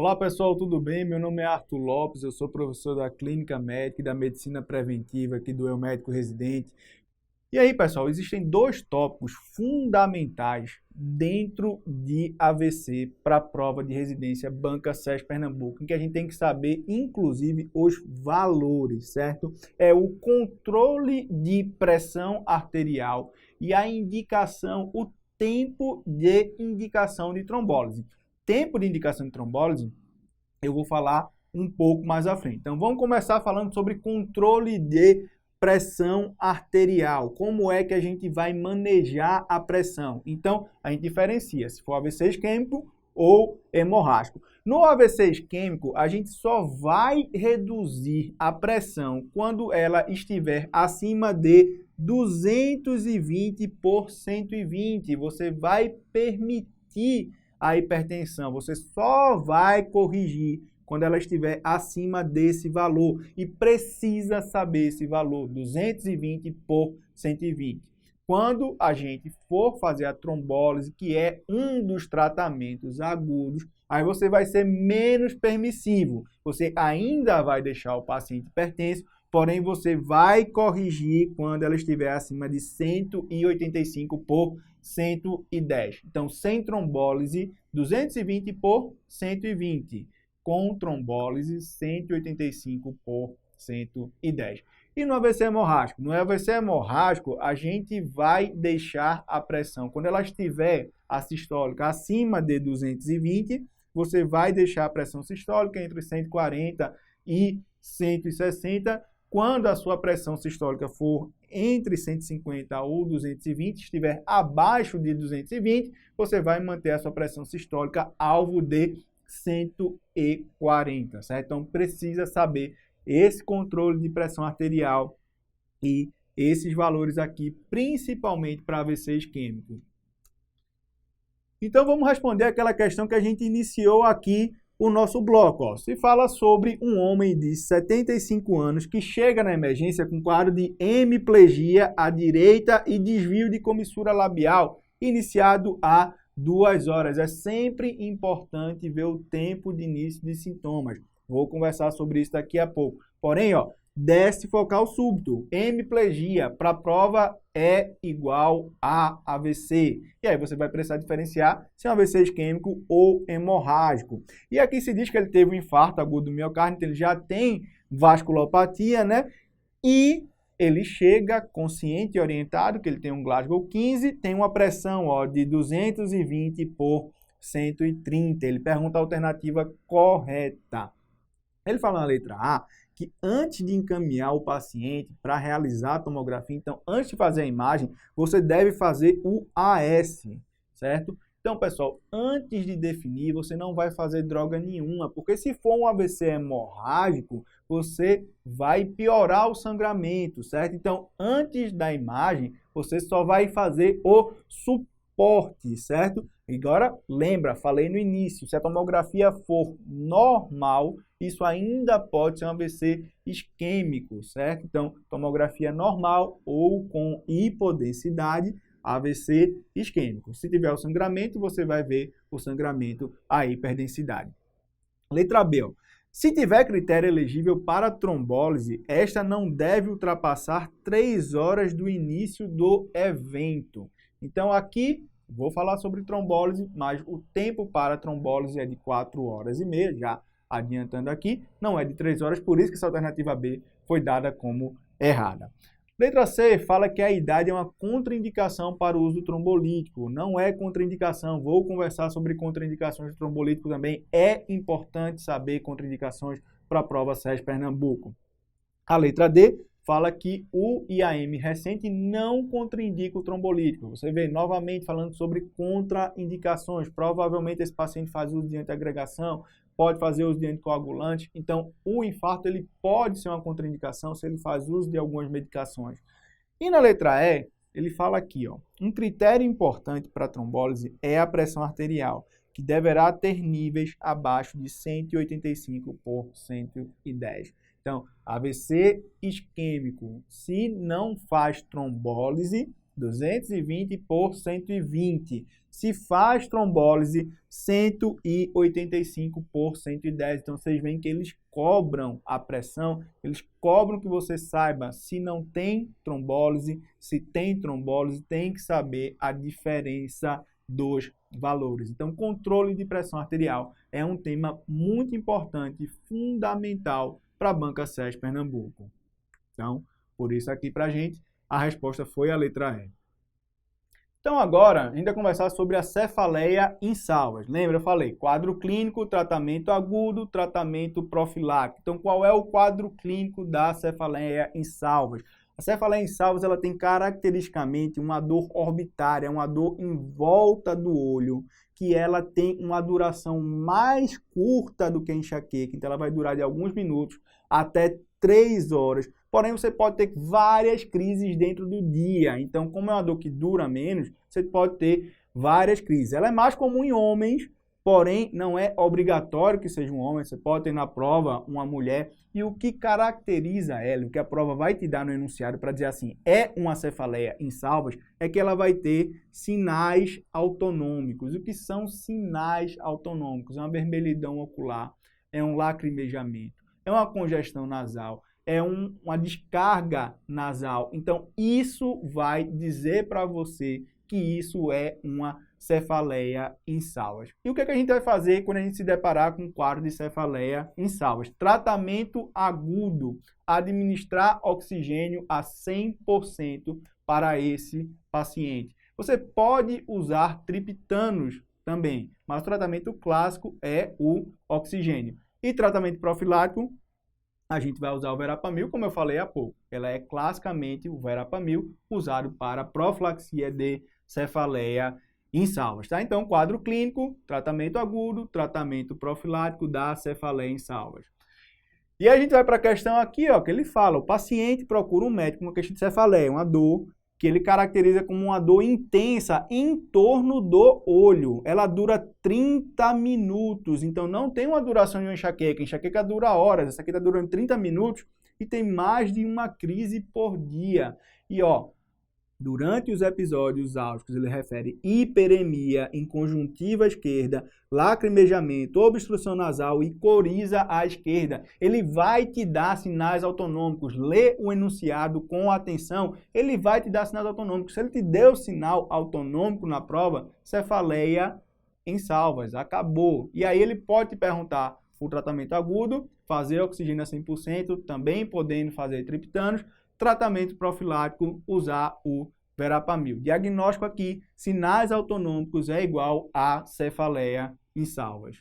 Olá pessoal, tudo bem? Meu nome é Arthur Lopes, eu sou professor da Clínica Médica e da Medicina Preventiva aqui do Eu Médico Residente. E aí pessoal, existem dois tópicos fundamentais dentro de AVC para a prova de residência Banca SES Pernambuco, em que a gente tem que saber inclusive os valores, certo? É o controle de pressão arterial e a indicação, o tempo de indicação de trombólise. Tempo de indicação de trombólise, eu vou falar um pouco mais à frente. Então, vamos começar falando sobre controle de pressão arterial. Como é que a gente vai manejar a pressão? Então, a gente diferencia se for AVC isquêmico ou hemorrágico. No AVC isquêmico, a gente só vai reduzir a pressão quando ela estiver acima de 220 por 120. Você vai permitir a hipertensão. Você só vai corrigir quando ela estiver acima desse valor e precisa saber esse valor, 220 por 120. Quando a gente for fazer a trombólise, que é um dos tratamentos agudos, aí você vai ser menos permissivo. Você ainda vai deixar o paciente hipertenso, porém você vai corrigir quando ela estiver acima de 185 por 110. Então, sem trombólise, 220 por 120. Com trombólise, 185 por 110. E no AVC hemorrágico? No AVC hemorrágico, a gente vai deixar a pressão. Quando ela estiver a sistólica acima de 220, você vai deixar a pressão sistólica entre 140 e 160. Quando a sua pressão sistólica for entre 150 ou 220, estiver abaixo de 220, você vai manter a sua pressão sistólica alvo de 140, certo? Então, precisa saber esse controle de pressão arterial e esses valores aqui, principalmente para AVC isquêmico. Então, vamos responder aquela questão que a gente iniciou aqui o nosso bloco. Ó. Se fala sobre um homem de 75 anos que chega na emergência com quadro de hemiplegia à direita e desvio de comissura labial, iniciado há 2 horas. É sempre importante ver o tempo de início de sintomas. Vou conversar sobre isso daqui a pouco. Porém, ó, déficit focal súbito, hemiplegia, para a prova é igual a AVC. E aí você vai precisar diferenciar se é um AVC isquêmico ou hemorrágico. E aqui se diz que ele teve um infarto agudo do miocárdio, então ele já tem vasculopatia, né? E ele chega consciente e orientado, que ele tem um Glasgow 15, tem uma pressão ó, de 220 por 130. Ele pergunta a alternativa correta. Ele fala na letra A que antes de encaminhar o paciente para realizar a tomografia, então antes de fazer a imagem, você deve fazer o AS, certo? Então, pessoal, antes de definir, você não vai fazer droga nenhuma, porque se for um AVC hemorrágico, você vai piorar o sangramento, certo? Então, antes da imagem, você só vai fazer o suporte, certo? Agora, lembra, falei no início, se a tomografia for normal, isso ainda pode ser um AVC isquêmico, certo? Então, tomografia normal ou com hipodensidade, AVC isquêmico. Se tiver o sangramento, você vai ver o sangramento à hiperdensidade. Letra B. Ó. Se tiver critério elegível para trombólise, esta não deve ultrapassar 3 horas do início do evento. Então, aqui, vou falar sobre trombólise, mas o tempo para trombólise é de 4 horas e meia, já adiantando aqui, não é de 3 horas, por isso que essa alternativa B foi dada como errada. Letra C fala que a idade é uma contraindicação para o uso do trombolítico. Não é contraindicação. Vou conversar sobre contraindicações de trombolítico também. É importante saber contraindicações para a prova SES Pernambuco. A letra D fala que o IAM recente não contraindica o trombolítico. Você vê novamente falando sobre contraindicações. Provavelmente esse paciente faz uso de antiagregação, pode fazer uso de anticoagulante. Então, o infarto ele pode ser uma contraindicação se ele faz uso de algumas medicações. E na letra E, ele fala aqui, ó, um critério importante para a trombólise é a pressão arterial, que deverá ter níveis abaixo de 185 por 110. Então, AVC isquêmico, se não faz trombólise, 220 por 120. Se faz trombólise, 185 por 110. Então, vocês veem que eles cobram a pressão, eles cobram que você saiba se não tem trombólise, se tem trombólise, tem que saber a diferença dos valores. Então, controle de pressão arterial é um tema muito importante, fundamental para a Banca SES Pernambuco. Então, por isso aqui para a gente, a resposta foi a letra E. Então agora, a gente vai conversar sobre a cefaleia em salvas. Lembra, eu falei, quadro clínico, tratamento agudo, tratamento profilático. Então qual é o quadro clínico da cefaleia em salvas? A cefaleia em salvas ela tem caracteristicamente uma dor orbitária, uma dor em volta do olho, que ela tem uma duração mais curta do que a enxaqueca. Então ela vai durar de alguns minutos até 3 horas. Porém, você pode ter várias crises dentro do dia. Então, como é uma dor que dura menos, você pode ter várias crises. Ela é mais comum em homens, porém, não é obrigatório que seja um homem. Você pode ter na prova uma mulher. E o que caracteriza ela, o que a prova vai te dar no enunciado para dizer assim, é uma cefaleia em salvas, é que ela vai ter sinais autonômicos. O que são sinais autonômicos? É uma vermelhidão ocular, é um lacrimejamento, é uma congestão nasal, é uma descarga nasal. Então, isso vai dizer para você que isso é uma cefaleia em salvas. E o que a gente vai fazer quando a gente se deparar com um quadro de cefaleia em salvas? Tratamento agudo, administrar oxigênio a 100% para esse paciente. Você pode usar triptanos também, mas o tratamento clássico é o oxigênio. E tratamento profilático, a gente vai usar o verapamil, como eu falei há pouco. Ela é classicamente o verapamil usado para profilaxia de cefaleia em salvas, tá? Então, quadro clínico, tratamento agudo, tratamento profilático da cefaleia em salvas. E a gente vai para a questão aqui, ó, que ele fala, o paciente procura um médico com uma queixa de cefaleia, uma dor que ele caracteriza como uma dor intensa em torno do olho. Ela dura 30 minutos, então não tem uma duração de uma enxaqueca. Enxaqueca dura horas, essa aqui está durando 30 minutos e tem mais de uma crise por dia. E ó, durante os episódios álgicos, ele refere hiperemia em conjuntiva esquerda, lacrimejamento, obstrução nasal e coriza à esquerda. Ele vai te dar sinais autonômicos. Lê o enunciado com atenção, ele vai te dar sinais autonômicos. Se ele te deu sinal autonômico na prova, cefaleia em salvas, acabou. E aí ele pode te perguntar o tratamento agudo, fazer oxigênio a 100%, também podendo fazer triptanos. Tratamento profilático, usar o verapamil. Diagnóstico aqui, sinais autonômicos é igual a cefaleia em salvas.